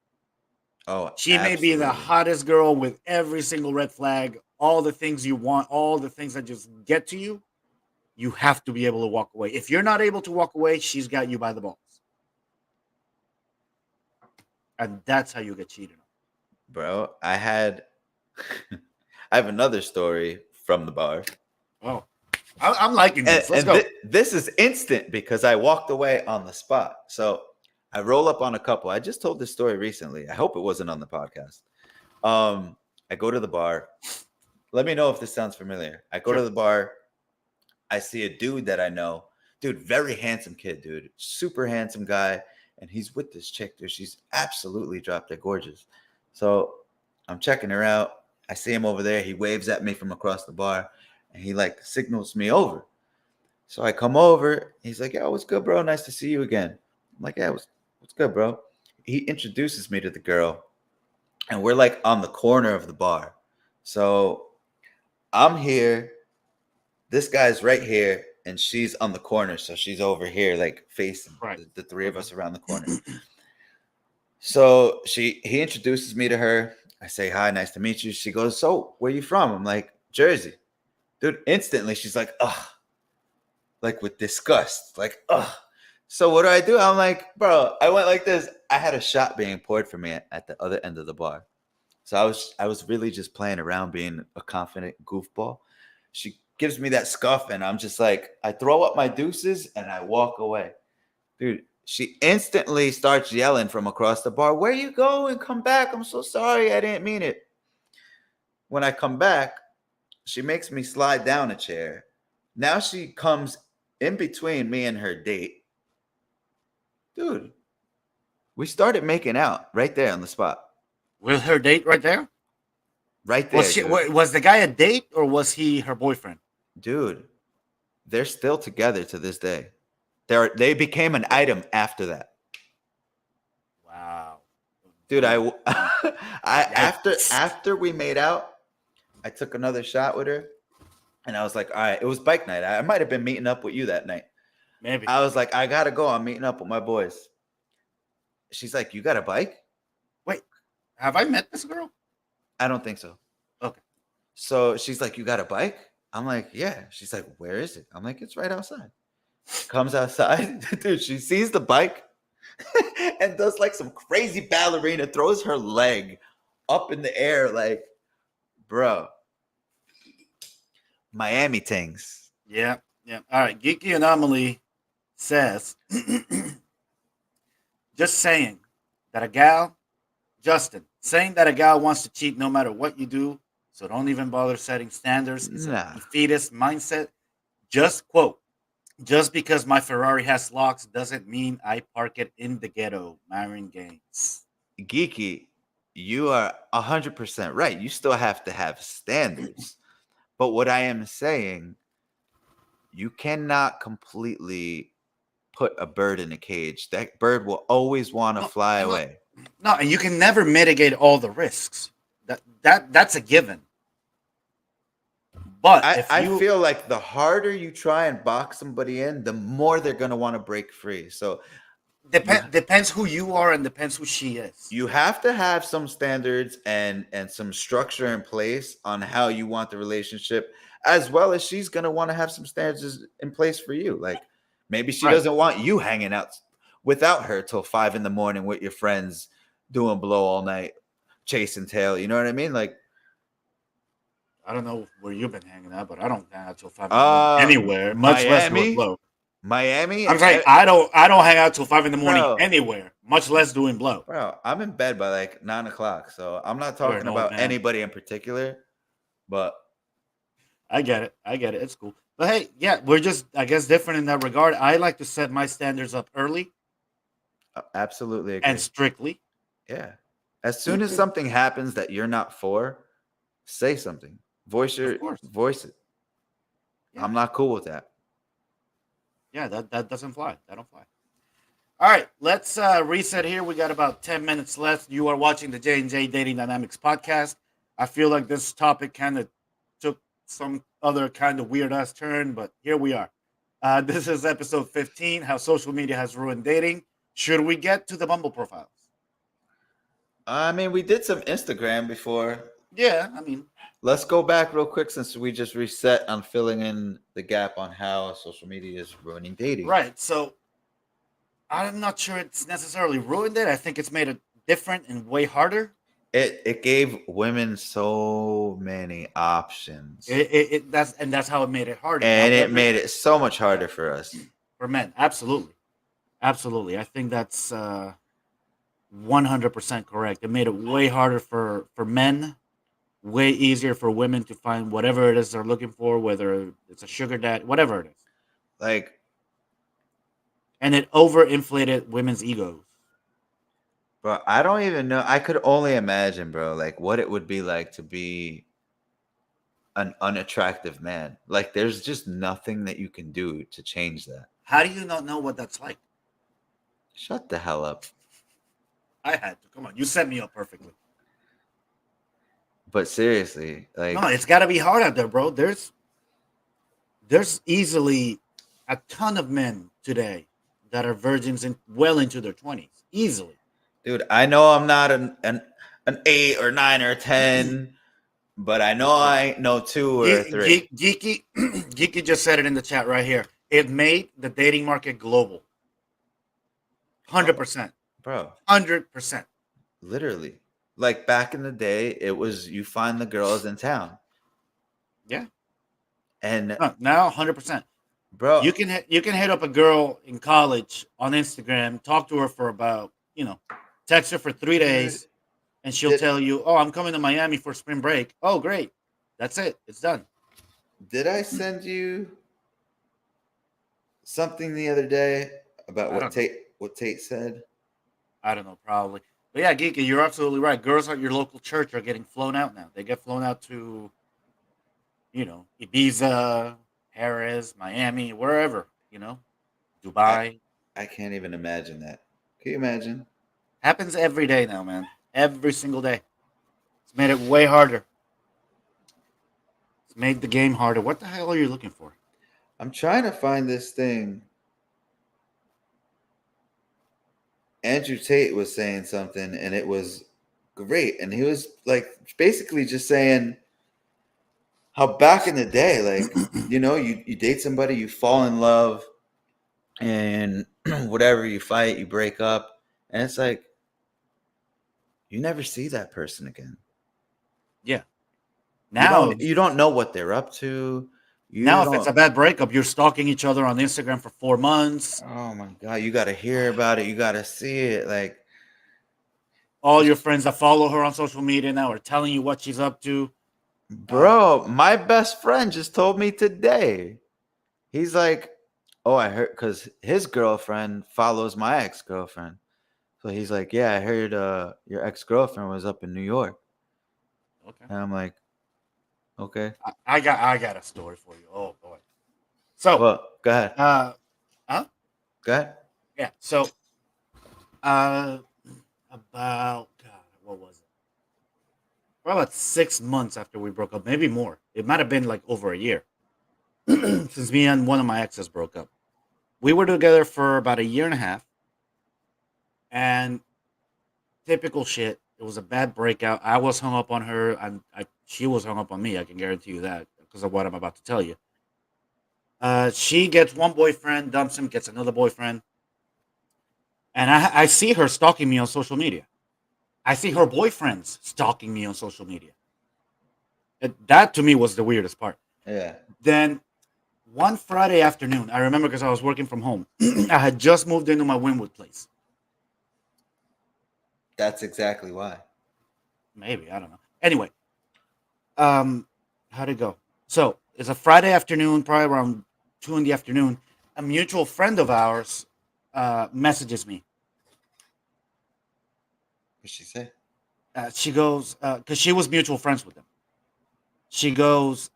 Oh, she may be the hottest girl with every single red flag, all the things you want, all the things that just get to you. You have to be able to walk away. If you're not able to walk away, she's got you by the balls. And that's how you get cheated on. Bro, I have another story from the bar. Oh, I'm liking this. Let's go. This is instant because I walked away on the spot. So I roll up on a couple. I just told this story recently. I hope it wasn't on the podcast. I go to the bar. let me know if this sounds familiar. I go to the bar. I see a dude that I know. Dude, very handsome kid, dude. Super handsome guy. And he's with this chick, dude. She's absolutely drop dead gorgeous. So I'm checking her out. I see him over there. He waves at me from across the bar. And he like signals me over. So I come over. He's like, "Yo, what's good, bro? Nice to see you again." I'm like, "Yeah, what's good, bro?" He introduces me to the girl. And we're like on the corner of the bar. So I'm here. This guy's right here, and she's on the corner. So she's over here, like facing the three of us around the corner. So he introduces me to her. I say, "Hi, nice to meet you." She goes, "So where you from?" I'm like, "Jersey." Dude, instantly she's like, "Ugh," like with disgust, like, "Ugh." So what do? I'm like, "Bro," I went like this. I had a shot being poured for me at the other end of the bar. So I was really just playing around, being a confident goofball. She gives me that scuff, and I'm just like, I throw up my deuces and I walk away. Dude, she instantly starts yelling from across the bar, "Where you going? Come back. I'm so sorry. I didn't mean it." When I come back, she makes me slide down a chair. Now she comes in between me and her date. Dude, we started making out right there on the spot. With her date right there? Right there, dude. Was the guy a date or was he her boyfriend? Dude, they're still together to this day. They became an item after that. Wow. Dude, after we made out, I took another shot with her, and I was like, all right, it was bike night. I might have been meeting up with you that night. Maybe. I was like, I gotta go. I'm meeting up with my boys. She's like, "You got a bike?" Wait, have I met this girl? I don't think so. Okay. So she's like, "You got a bike?" I'm like, "Yeah." She's like, "Where is it?" I'm like, "It's right outside." Comes outside, dude. She sees the bike and does like some crazy ballerina, throws her leg up in the air, like, bro, Miami things. Yeah. All right. Geeky Anomaly says, just saying that a gal, Justin, saying that a gal wants to cheat no matter what you do, so don't even bother setting standards, is a defeatist mindset. Just quote, "Just because my Ferrari has locks doesn't mean I park it in the ghetto." Myron Gaines. Geeky, you are 100% right. You still have to have standards. But what I am saying, you cannot completely put a bird in a cage. That bird will always want to fly away. No, and you can never mitigate all the risks. That's a given. But I feel like the harder you try and box somebody in, the more they're gonna want to break free. So depends who you are and depends who she is. You have to have some standards and some structure in place on how you want the relationship, as well as she's gonna want to have some standards in place for you. Like maybe she doesn't want you hanging out without her till 5 a.m. with your friends doing blow all night, chasing tail. You know what I mean? Like I don't know where you've been hanging out, but I don't hang out till 5 in the morning anywhere, much less doing blow. Miami. I'm saying I don't hang out till 5 in the morning anywhere, much less doing blow. Bro, I'm in bed by like 9 o'clock, so I'm not talking about anybody in particular, but I get it. It's cool. But hey, yeah, we're just, I guess, different in that regard. I like to set my standards up early. Absolutely agree. And strictly. Yeah. As soon as something happens that you're not for, say something. Voice it. Yeah. I'm not cool with that. Yeah, that doesn't fly. That don't fly. All right, let's reset here. We got about 10 minutes left. You are watching the J&J Dating Dynamics podcast. I feel like this topic kind of took some other kind of weird-ass turn, but here we are. This is episode 15, How Social Media Has Ruined Dating. Should we get to the Bumble profiles? I mean, we did some Instagram before. Yeah, I mean. Let's go back real quick since we just reset on filling in the gap on how social media is ruining dating. Right, so I'm not sure it's necessarily ruined it. I think it's made it different and way harder. It gave women so many options. That's how it made it harder. And it made it so much harder for us. For men, absolutely. Absolutely. I think that's 100% correct. It made it way harder for men way easier for women to find whatever it is they're looking for, whether it's a sugar dad, whatever it is. Like, And it overinflated women's egos. bro, I don't even know. I could only imagine, bro, like what it would be like to be an unattractive man. Like, there's just nothing that you can do to change that. How do you not know what that's like? Shut the hell up. I had to. Come on, you set me up perfectly. But seriously, No, like, it's got to be hard out there, bro. There's easily a ton of men today that are virgins in well into their 20s, easily. dude, I know I'm not an 8 or 9 or 10, but I know I ain't no 2 or a 3. Geeky, Geeky just said it in the chat right here. It made the dating market global. 100%. Bro, 100%. literally. Like back in the day, it was you find the girls in town. Yeah. And No, now 100%. bro, You can hit up a girl in college on Instagram, talk to her for about, text her for 3 dude, days, and she'll tell you, "Oh, I'm coming to Miami for spring break." Oh, great. That's it. It's done. did I send you something the other day about I don't know. What Tate said? I don't know, probably. But yeah, Geeky, you're absolutely right. Girls at your local church are getting flown out now. They get flown out to, Ibiza, Paris, Miami, wherever, I Dubai. I can't even imagine that. Can you imagine? Happens every day now, man. Every single day. It's made it way harder. It's made the game harder. What the hell are you looking for? I'm trying to find this thing. Andrew Tate was saying something and it was great. And he was like basically just saying how back in the day, like, you date somebody, you fall in love, and whatever, you fight, you break up, and it's like you never see that person again. Yeah. You Now, don't know what they're up to. You now if it's don't. a bad breakup, you're stalking each other on Instagram for 4 months. Oh my god, you got to hear about it. You got to see it. Like, All your friends that follow her on social media now are telling you what she's up to. bro, my best friend just told me today. He's like, "Oh, I heard because his girlfriend follows my ex girlfriend." So he's like, "Yeah, I heard your ex girlfriend was up in New York," Okay. and I'm like, "Okay, I got a story for you. Oh boy. So, well, go ahead, uh, huh? go ahead." Yeah. So, uh, about God, what was it? Probably about 6 months after we broke up, maybe more. It might have been like over a year since me and one of my exes broke up. We were together for about a year and a half, and typical shit. It was a bad breakout. I was hung up on her, and she was hung up on me. I can guarantee you that because of what I'm about to tell you. She gets one boyfriend, dumps him, gets another boyfriend, and I see her stalking me on social media. I see her boyfriends stalking me on social media. That to me was the weirdest part. Yeah, Then one Friday afternoon, I remember because I was working from home. I had just moved into my Wynwood place. that's exactly why. Maybe I don't know. Anyway, how'd it go? So it's a Friday afternoon, probably around 2 in the afternoon. A mutual friend of ours messages me. What'd she say? She goes because she was mutual friends with them. She goes,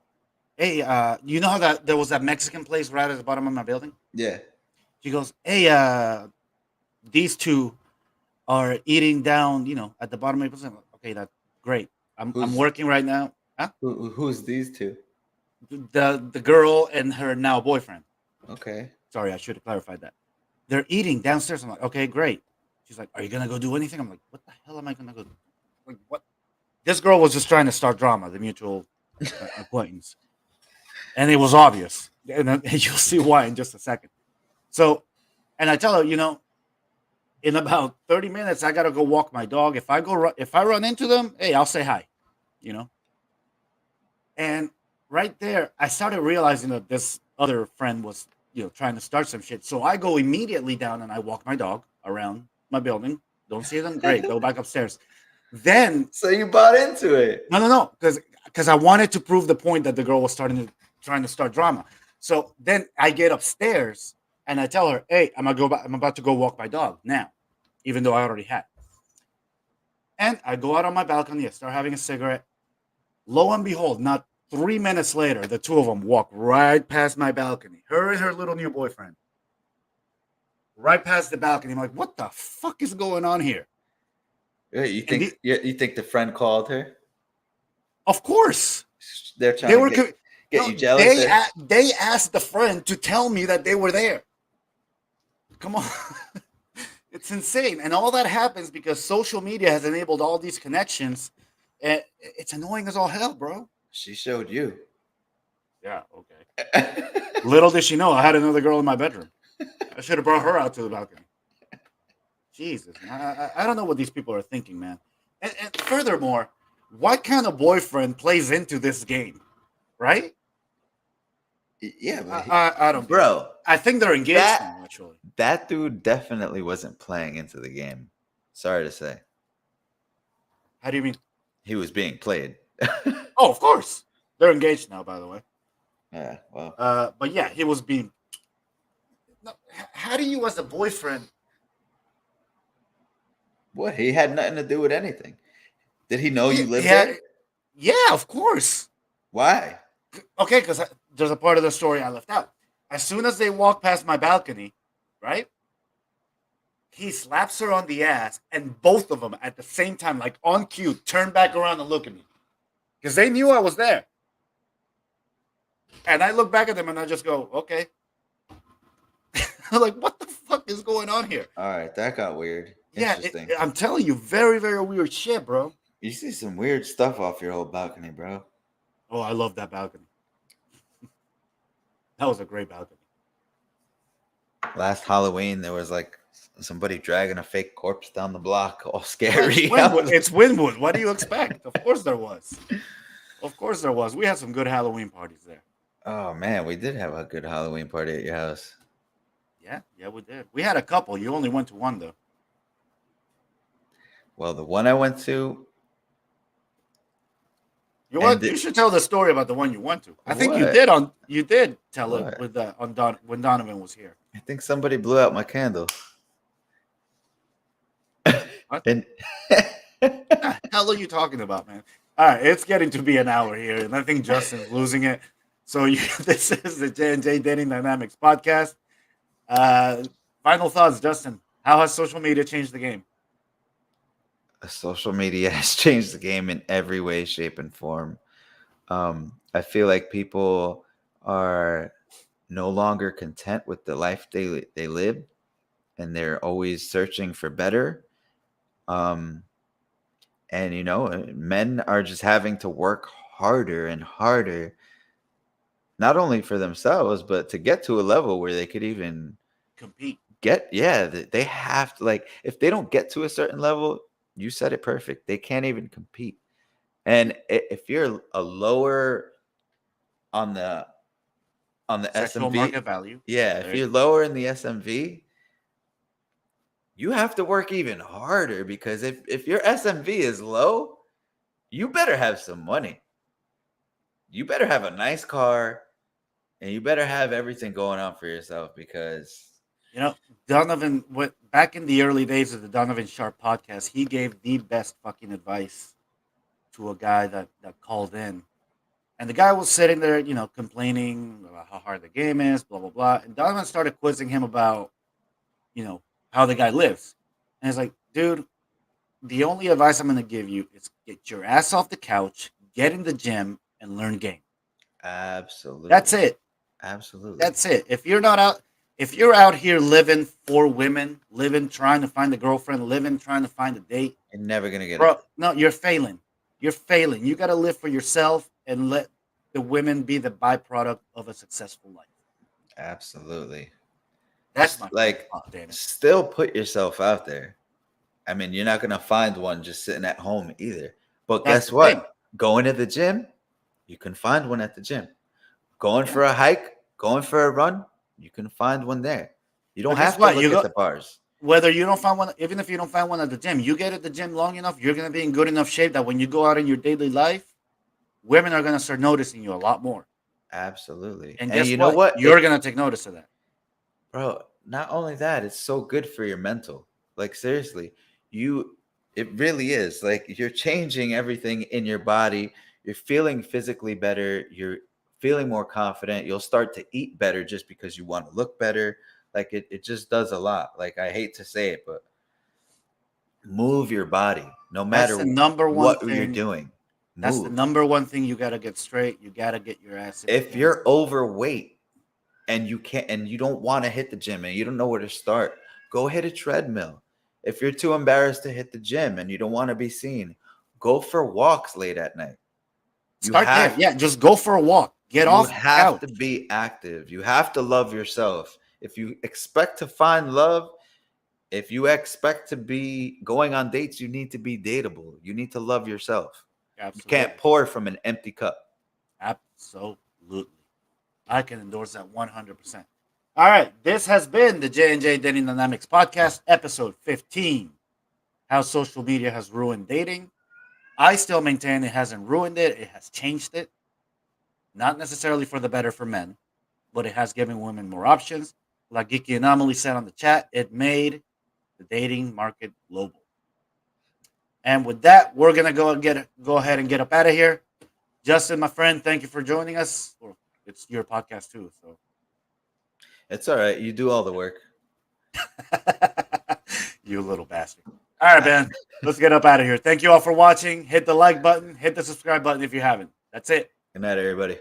"Hey, you know how that there was that Mexican place right at the bottom of my building?" Yeah. She goes, "Hey, these two are eating down, at the bottom of my building." Okay, that's great. I'm Who's working right now. Huh? who's these two? The girl and her now boyfriend. Okay. Sorry, I should have clarified that. They're eating downstairs. I'm like, okay, great. She's like, are you gonna go do anything? I'm like, what the hell am I gonna go do? Like, what? This girl was just trying to start drama, the mutual acquaintance, and it was obvious. And then you'll see why in just a second. So, and I tell her, in about 30 minutes, I gotta go walk my dog. If I run into them, hey, I'll say hi, you know. And right there, I started realizing that this other friend was, trying to start some shit. So I go immediately down and I walk my dog around my building. Don't see them, great. Go back upstairs. Then so you bought into it. No, because I wanted to prove the point that the girl was trying to start drama. So then I get upstairs and I tell her, "Hey, I'm about to go walk my dog now," even though I already had. And I go out on my balcony. I start having a cigarette. Lo and behold, not 3 minutes later, the two of them walk right past my balcony. Her and her little new boyfriend, right past the balcony. I'm like, "What the fuck is going on here?" You think the friend called her? Of course. They're trying to get you jealous. They asked the friend to tell me that they were there. Come on. It's insane. And all that happens because social media has enabled all these connections. And it's annoying as all hell, bro. She showed you. Yeah, okay. Little did she know I had another girl in my bedroom. I should have brought her out to the balcony. Jesus. I don't know what these people are thinking, man. And furthermore, what kind of boyfriend plays into this game? Right? Yeah, but I don't, bro. I think they're engaged now, actually. That dude definitely wasn't playing into the game. Sorry to say. How do you mean? He was being played. Oh, of course. They're engaged now, by the way. Yeah, well. But yeah, he was being. No, how do you, as a boyfriend? What? He had nothing to do with anything. Did he know you lived there? Yeah, of course. Why? Okay, because there's a part of the story I left out. As soon as they walk past my balcony, right? He slaps her on the ass, and both of them at the same time, like on cue, turn back around and look at me. Because they knew I was there. And I look back at them and I just go, okay. I'm like, what the fuck is going on here? All right, that got weird. Yeah, I'm telling you, very, very weird shit, bro. You see some weird stuff off your whole balcony, bro. Oh, I love that balcony. That was a great balcony. Last Halloween, there was like somebody dragging a fake corpse down the block, all scary. It's Wynwood. What do you expect? Of course there was. Of course there was. We had some good Halloween parties there. Oh, man, we did have a good Halloween party at your house. Yeah, we did. We had a couple. You only went to one, though. Well, the one I went to. You should tell the story about the one you went to. I think you did. You did tell it with when Donovan was here. I think somebody blew out my candle. What the hell are you talking about, man? All right, it's getting to be an hour here, and I think Justin's losing it. So this is the J&J Dating Dynamics podcast. Final thoughts, Justin. How has social media changed the game? Social media has changed the game in every way, shape, and form. I feel like people are no longer content with the life they live, and they're always searching for better. And men are just having to work harder and harder, not only for themselves, but to get to a level where they could even compete. They have to, like, if they don't get to a certain level, you said it perfect. They can't even compete. And if you're a lower on the Sexual SMV market value, if you're lower in the SMV, you have to work even harder, because if your SMV is low, you better have some money. You better have a nice car, and you better have everything going on for yourself, because Donovan, back in the early days of the Donovan Sharp podcast, he gave the best fucking advice to a guy that called in. And the guy was sitting there, complaining about how hard the game is, blah, blah, blah. And Donovan started quizzing him about, how the guy lives. And he's like, dude, the only advice I'm going to give you is get your ass off the couch, get in the gym, and learn game. Absolutely. That's it. Absolutely. That's it. If you're out here living for women, trying to find a girlfriend, trying to find a date, you're never going to get it. No, you're failing. You're failing. You got to live for yourself and let the women be the byproduct of a successful life. Absolutely. That's my still put yourself out there. I mean, you're not going to find one just sitting at home either. But guess what? Thing. Going to the gym, you can find one at the gym. Going for a hike, going for a run, you can find one there. You don't have to look at the bars. whether you don't find one, even if you don't find one at the gym, you get at the gym long enough, you're gonna be in good enough shape that when you go out in your daily life, women are gonna start noticing you a lot more. Absolutely. And And guess you know what? what? You're gonna take notice of that. Bro, not only that, it's so good for your mental. Like seriously, you it really is. Like you're changing everything in your body. You're feeling physically better. You're feeling more confident. You'll start to eat better just because you want to look better. Like it just does a lot. Like I hate to say it, but move your body no That's matter the number one what you're thing. doing. That's the Move. number one thing you gotta get straight. You gotta get your ass in the If gym. you're overweight and you can't and you don't want to hit the gym and you don't know where to start, go hit a treadmill. If you're too embarrassed to hit the gym and you don't want to be seen, go for walks late at night. You Start there. have Yeah, just go for a walk. Get you off the have to couch. be active. You have to love yourself. If you expect to find love, if you expect to be going on dates, you need to be dateable. You need to love yourself. You can't Absolutely. pour from an empty cup. Absolutely. I can endorse that 100%. All right. This has been the J&J Dating Dynamics Podcast, episode 15. How social media has ruined dating. I still maintain it hasn't ruined it. It has changed it. Not necessarily for the better for men, but it has given women more options. Like Geeky Anomaly said on the chat, it made the dating market global. And with that, we're gonna go ahead and get up out of here. Justin, my friend, thank you for joining us. Well, it's your podcast too, so It's all right. You do all the work. you little bastard. All right, man. Let's get up out of here. Thank you all for watching. Hit the like button, hit the subscribe button if you haven't. That's it. Good night, everybody.